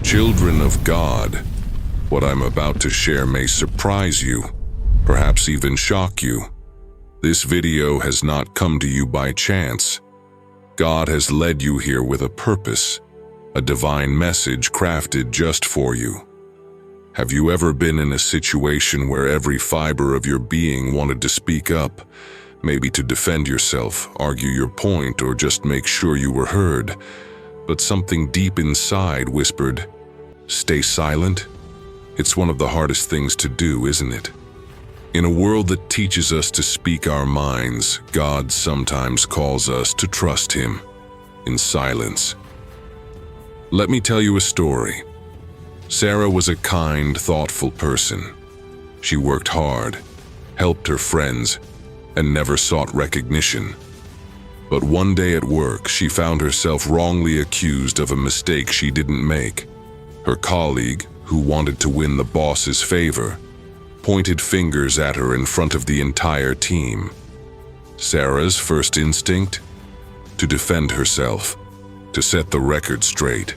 Children of God, what I'm about to share may surprise you, perhaps even shock you. This video has not come to you by chance. God has led you here with a purpose, a divine message crafted just for you. Have you ever been in a situation where every fiber of your being wanted to speak up, maybe to defend yourself, argue your point, or just make sure you were heard, but something deep inside whispered, "Stay silent"? It's one of the hardest things to do, isn't it? In a world that teaches us to speak our minds, God sometimes calls us to trust Him in silence. Let me tell you a story. Sarah was a kind, thoughtful person. She worked hard, helped her friends, and never sought recognition. But one day at work, she found herself wrongly accused of a mistake she didn't make. Her colleague, who wanted to win the boss's favor, pointed fingers at her in front of the entire team. Sarah's first instinct? To defend herself, to set the record straight.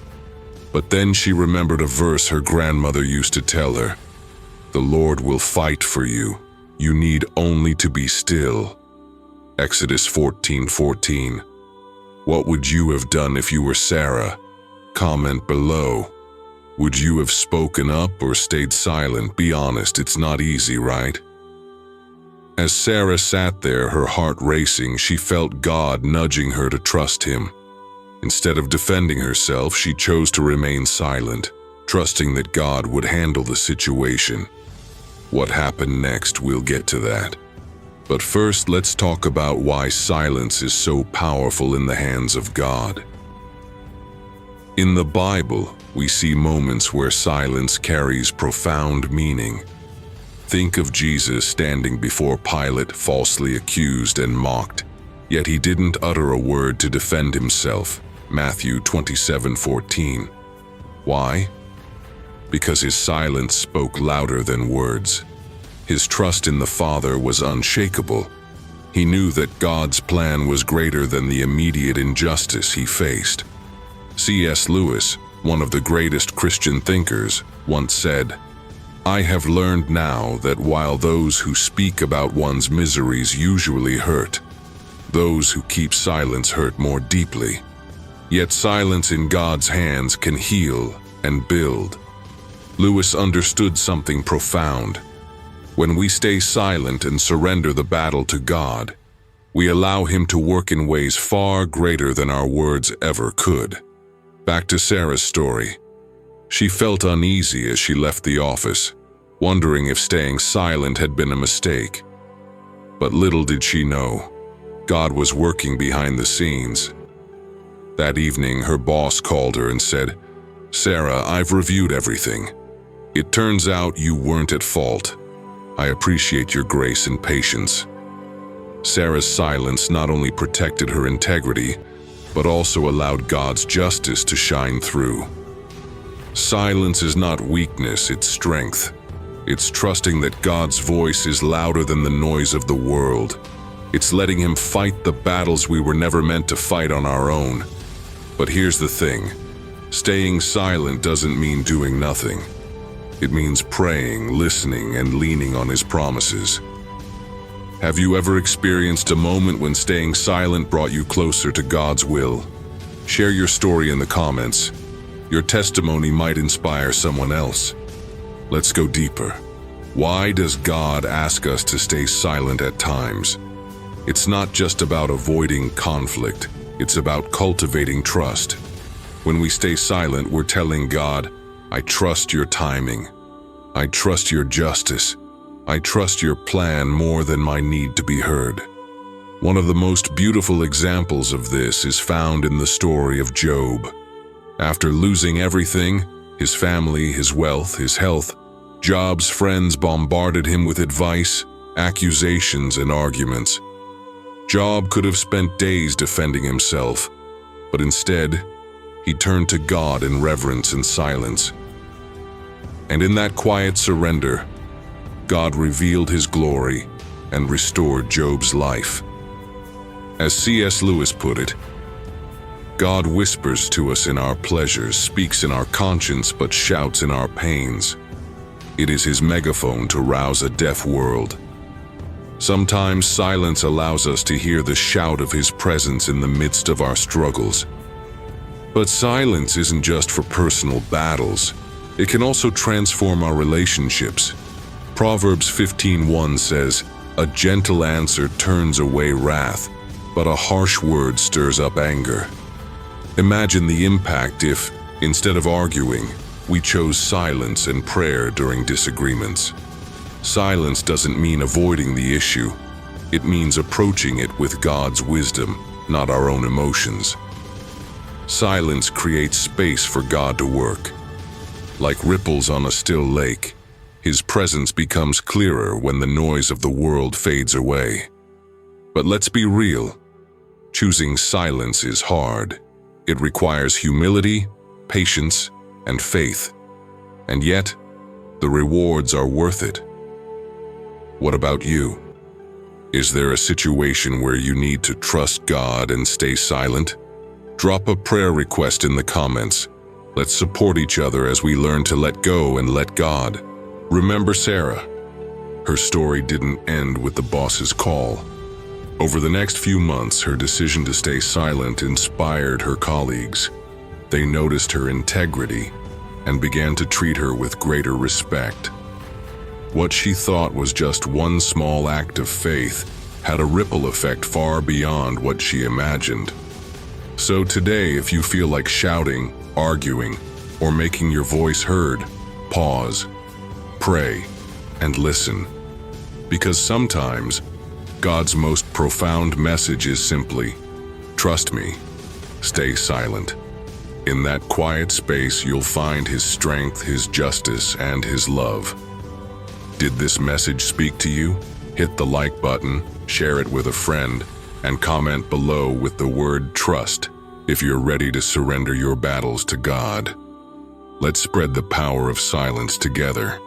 But then she remembered a verse her grandmother used to tell her. "The Lord will fight for you. You need only to be still." Exodus 14:14. What would you have done if you were Sarah? Comment below. Would you have spoken up or stayed silent? Be honest, it's not easy, right? As Sarah sat there, her heart racing, she felt God nudging her to trust Him. Instead of defending herself, she chose to remain silent, trusting that God would handle the situation. What happened next, we'll get to that. But first, let's talk about why silence is so powerful in the hands of God. In the Bible, we see moments where silence carries profound meaning. Think of Jesus standing before Pilate, falsely accused and mocked, yet He didn't utter a word to defend Himself. Matthew 27:14. Why? Because His silence spoke louder than words. His trust in the Father was unshakable. He knew that God's plan was greater than the immediate injustice he faced. C.S. Lewis, one of the greatest Christian thinkers, once said, "I have learned now that while those who speak about one's miseries usually hurt, those who keep silence hurt more deeply. Yet silence in God's hands can heal and build." Lewis understood something profound. When we stay silent and surrender the battle to God, we allow Him to work in ways far greater than our words ever could. Back to Sarah's story. She felt uneasy as she left the office, wondering if staying silent had been a mistake. But little did she know, God was working behind the scenes. That evening, her boss called her and said, "Sarah, I've reviewed everything. It turns out you weren't at fault. I appreciate your grace and patience." Sarah's silence not only protected her integrity, but also allowed God's justice to shine through. Silence is not weakness, it's strength. It's trusting that God's voice is louder than the noise of the world. It's letting Him fight the battles we were never meant to fight on our own. But here's the thing, staying silent doesn't mean doing nothing. It means praying, listening, and leaning on His promises. Have you ever experienced a moment when staying silent brought you closer to God's will? Share your story in the comments. Your testimony might inspire someone else. Let's go deeper. Why does God ask us to stay silent at times? It's not just about avoiding conflict. It's about cultivating trust. When we stay silent, we're telling God, "I trust your timing. I trust your justice. I trust your plan more than my need to be heard." One of the most beautiful examples of this is found in the story of Job. After losing everything, his family, his wealth, his health, Job's friends bombarded him with advice, accusations, and arguments. Job could have spent days defending himself, but instead, he turned to God in reverence and silence. And in that quiet surrender, God revealed His glory and restored Job's life. As C.S. Lewis put it, God whispers to us in our pleasures, speaks in our conscience, but shouts in our pains. It is his megaphone to rouse a deaf world. Sometimes silence allows us to hear the shout of his presence in the midst of our struggles. But silence isn't just for personal battles. It can also transform our relationships. Proverbs 15:1 says, "A gentle answer turns away wrath, but a harsh word stirs up anger." Imagine the impact if, instead of arguing, we chose silence and prayer during disagreements. Silence doesn't mean avoiding the issue. It means approaching it with God's wisdom, not our own emotions. Silence creates space for God to work. Like ripples on a still lake, his presence becomes clearer when the noise of the world fades away. But let's be real. Choosing silence is hard. It requires humility, patience, and faith. And yet, the rewards are worth it. What about you? Is there a situation where you need to trust God and stay silent? Drop a prayer request in the comments. Let's support each other as we learn to let go and let God. Remember Sarah. Her story didn't end with the boss's call. Over the next few months, her decision to stay silent inspired her colleagues. They noticed her integrity and began to treat her with greater respect. What she thought was just one small act of faith had a ripple effect far beyond what she imagined. So today, if you feel like shouting, arguing, or making your voice heard, pause, pray, and listen. Because sometimes, God's most profound message is simply, trust me, stay silent. In that quiet space, you'll find his strength, his justice, and his love. Did this message speak to you? Hit the like button, share it with a friend, and comment below with the word trust if you're ready to surrender your battles to God. Let's spread the power of silence together.